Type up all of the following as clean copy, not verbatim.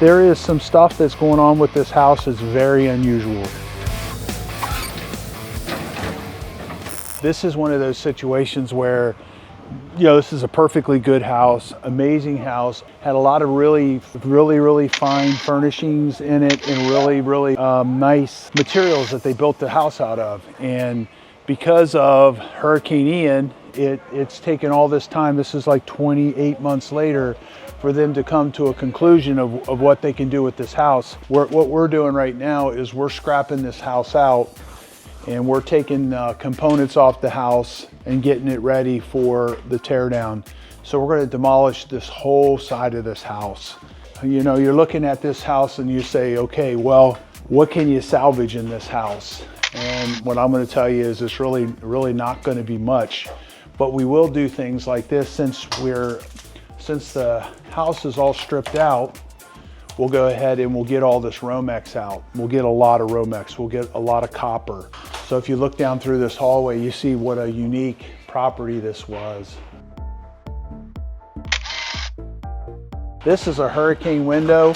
There is some stuff that's going on with this house that's very unusual. This is one of those situations where, you know, this is a perfectly good house, amazing house, had a lot of really fine furnishings in it and really nice materials that they built the house out of. And because of Hurricane Ian, it's taken all this time. This is like 28 months later for them to come to a conclusion of what they can do with this house. What we're doing right now is we're scrapping this house out and we're taking components off the house and getting it ready for the tear down. So we're going to demolish this whole side of this house. You know, you're looking at this house and you say, okay, well, what can you salvage in this house? And what I'm going to tell you is it's really not going to be much. But we will do things like this since the house is all stripped out. We'll go ahead and we'll get all this Romex out. We'll get a lot of Romex. We'll get a lot of copper. So if you look down through this hallway, you see what a unique property this was. This is a hurricane window.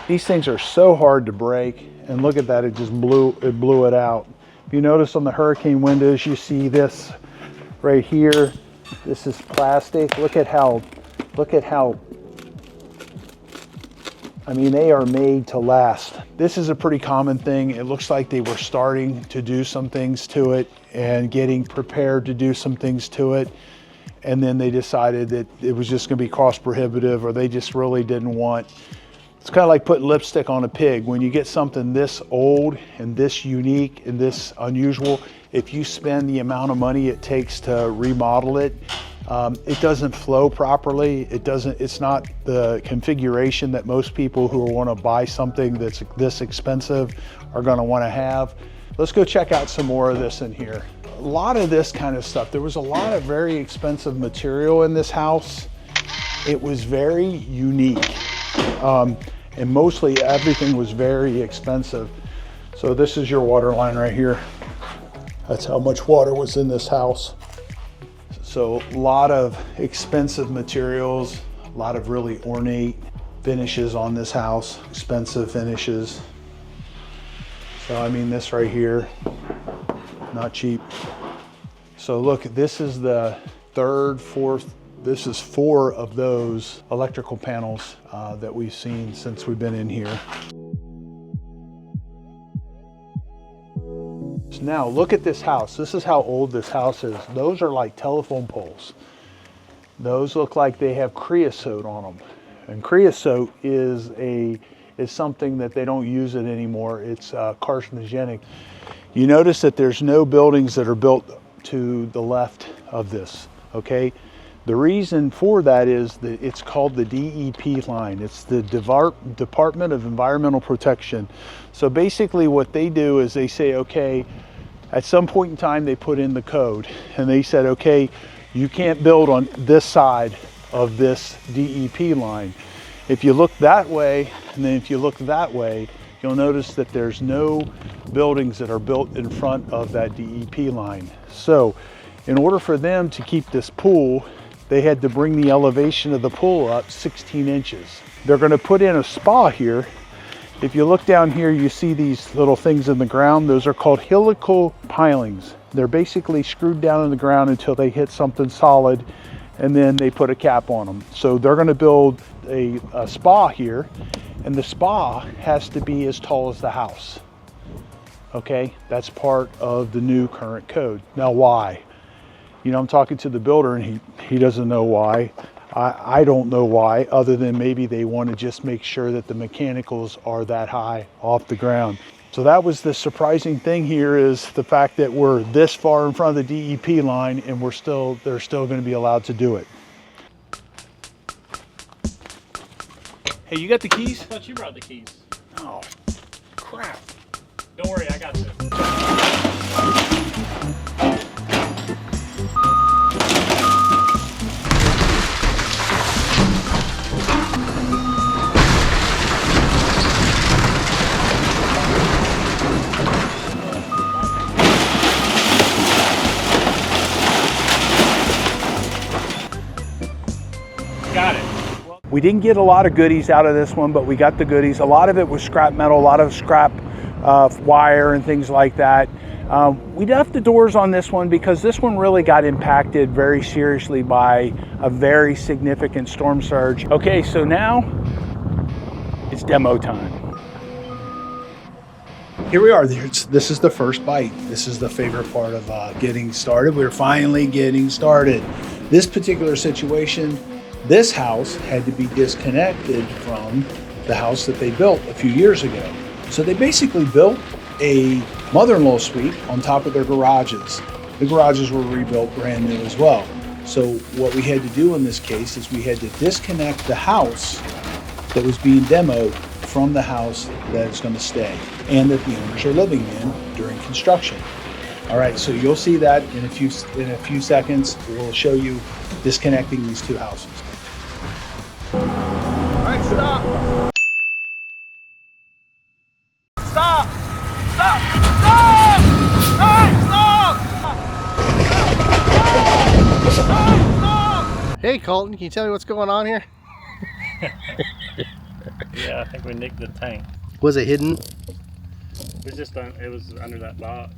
These things are so hard to break. And look at that, it just blew it out. If you notice on the hurricane windows, you see this right here. This is plastic. Look at how, I mean, they are made to last. This is a pretty common thing. It looks like they were starting to do some things to it and getting prepared to do some things to it. And then they decided that it was just gonna be cost prohibitive, or they just really didn't want. It's kind of like putting lipstick on a pig. When you get something this old and this unique and this unusual, if you spend the amount of money it takes to remodel it, it doesn't flow properly. It's not the configuration that most people who want to buy something that's this expensive are going to want to have. Let's go check out some more of this in here. A lot of this kind of stuff. There was a lot of very expensive material in this house. It was very unique. And mostly everything was very expensive. So this is your water line right here. That's how much water was in this house. So a lot of expensive materials, a lot of really ornate finishes on this house, expensive finishes. So I mean, this right here, not cheap. So look, this is the third, fourth, this is 4 of those electrical panels that we've seen since we've been in here. So now look at this house. This is how old this house is. Those are like telephone poles. Those look like they have creosote on them. And creosote is something that they don't use it anymore. It's carcinogenic. You notice that there's no buildings that are built to the left of this, okay? The reason for that is that it's called the DEP line. It's the Department of Environmental Protection. So basically what they do is they say, okay, at some point in time they put in the code and they said, okay, you can't build on this side of this DEP line. If you look that way, and then if you look that way, you'll notice that there's no buildings that are built in front of that DEP line. So in order for them to keep this pool, they had to bring the elevation of the pool up 16 inches. They're going to put in a spa here. If you look down here, you see these little things in the ground. Those are called helical pilings. They're basically screwed down in the ground until they hit something solid, and then they put a cap on them. So they're going to build a spa here, and the spa has to be as tall as the house. Okay, that's part of the new current code. Now why? You know, I'm talking to the builder and he doesn't know why. I don't know why, other than maybe they want to just make sure that the mechanicals are that high off the ground. So that was the surprising thing here, is the fact that we're this far in front of the DEP line and they're still going to be allowed to do it. Hey, you got the keys? I thought you brought the keys. Oh, crap. Don't worry, I got you. We didn't get a lot of goodies out of this one, but we got the goodies. A lot of it was scrap metal, a lot of scrap wire and things like that. We left the doors on this one because this one really got impacted very seriously by a very significant storm surge. Okay, so now it's demo time. Here we are. This is the first bite. This is the favorite part of getting started. We're finally getting started. This particular situation, this house had to be disconnected from the house that they built a few years ago. So they basically built a mother-in-law suite on top of their garages. The garages were rebuilt brand new as well. So what we had to do in this case is we had to disconnect the house that was being demoed from the house that is going to stay and that the owners are living in during construction. All right, so you'll see that in a few seconds. We'll show you disconnecting these two houses. All right, stop. Stop! Stop! Stop! Stop! Stop! Hey Colton, can you tell me what's going on here? Yeah, I think we nicked the tank. Was it hidden? It was under that box.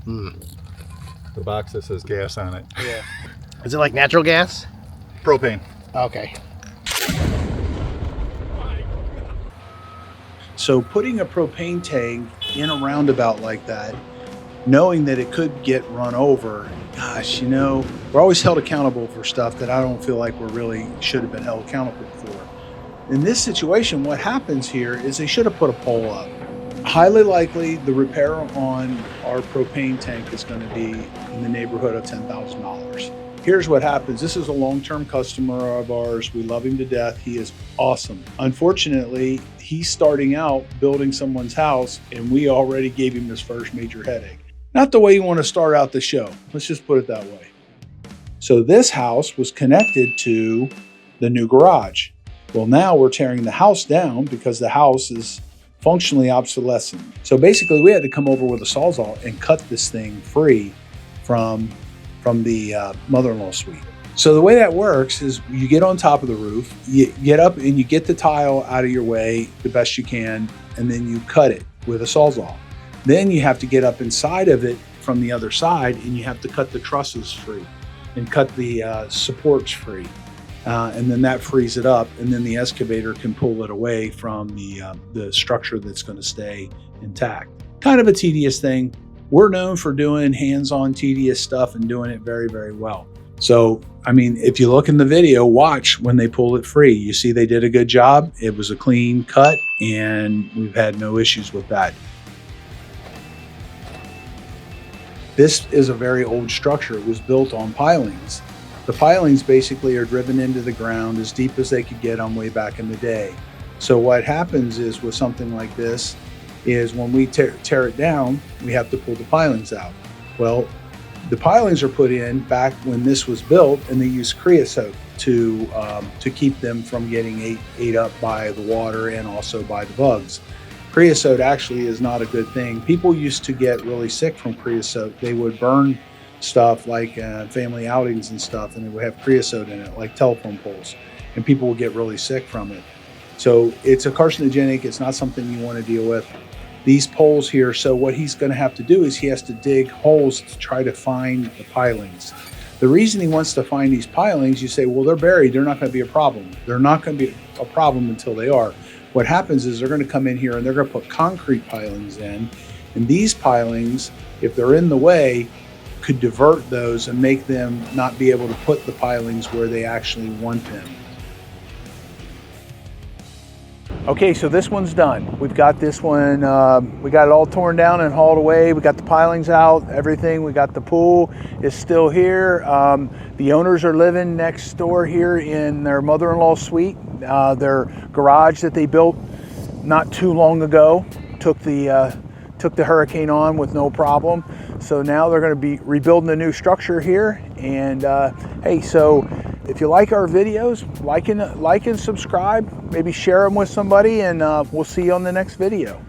The box that says gas on it. Yeah. Is it like natural gas? Propane. Okay. So putting a propane tank in a roundabout like that, knowing that it could get run over, gosh, you know, we're always held accountable for stuff that I don't feel like we really should have been held accountable for. In this situation, what happens here is they should have put a pole up. Highly likely the repair on our propane tank is going to be in the neighborhood of $10,000. Here's what happens. This is a long-term customer of ours. We love him to death. He is awesome. Unfortunately, he's starting out building someone's house and we already gave him his first major headache. Not the way you want to start out the show. Let's just put it that way. So this house was connected to the new garage. Well, now we're tearing the house down because the house is functionally obsolescent. So basically we had to come over with a Sawzall and cut this thing free from the mother-in-law suite. So the way that works is you get on top of the roof, you get up and you get the tile out of your way the best you can, and then you cut it with a Sawzall. Then you have to get up inside of it from the other side and you have to cut the trusses free and cut the supports free. And then that frees it up, and then the excavator can pull it away from the structure that's going to stay intact. Kind of a tedious thing. We're known for doing hands-on tedious stuff and doing it very, very well. So, I mean, if you look in the video, watch when they pull it free. You see they did a good job. It was a clean cut, and we've had no issues with that. This is a very old structure. It was built on pilings. The pilings basically are driven into the ground as deep as they could get them way back in the day. So what happens is with something like this is when we tear it down, we have to pull the pilings out. Well, the pilings are put in back when this was built, and they use creosote to keep them from getting ate up by the water and also by the bugs. Creosote actually is not a good thing. People used to get really sick from creosote. They would burn stuff like family outings and stuff, and it would have creosote in it, like telephone poles, and people would get really sick from it. So it's a carcinogenic. It's not something you want to deal with. These poles here, so what he's going to have to do is he has to dig holes to try to find the pilings. The reason he wants to find these pilings, you say, well, they're buried. They're not going to be a problem. They're not going to be a problem until they are. What happens is they're going to come in here and they're going to put concrete pilings in, and these pilings, if they're in the way, could divert those and make them not be able to put the pilings where they actually want them. Okay, so this one's done. We've got this one, we got it all torn down and hauled away. We got the pilings out, everything. We got the pool is still here. The owners are living next door here in their mother-in-law suite. Their garage that they built not too long ago took the hurricane on with no problem. So now they're going to be rebuilding a new structure here. And hey, so if you like our videos, like and subscribe, maybe share them with somebody, and we'll see you on the next video.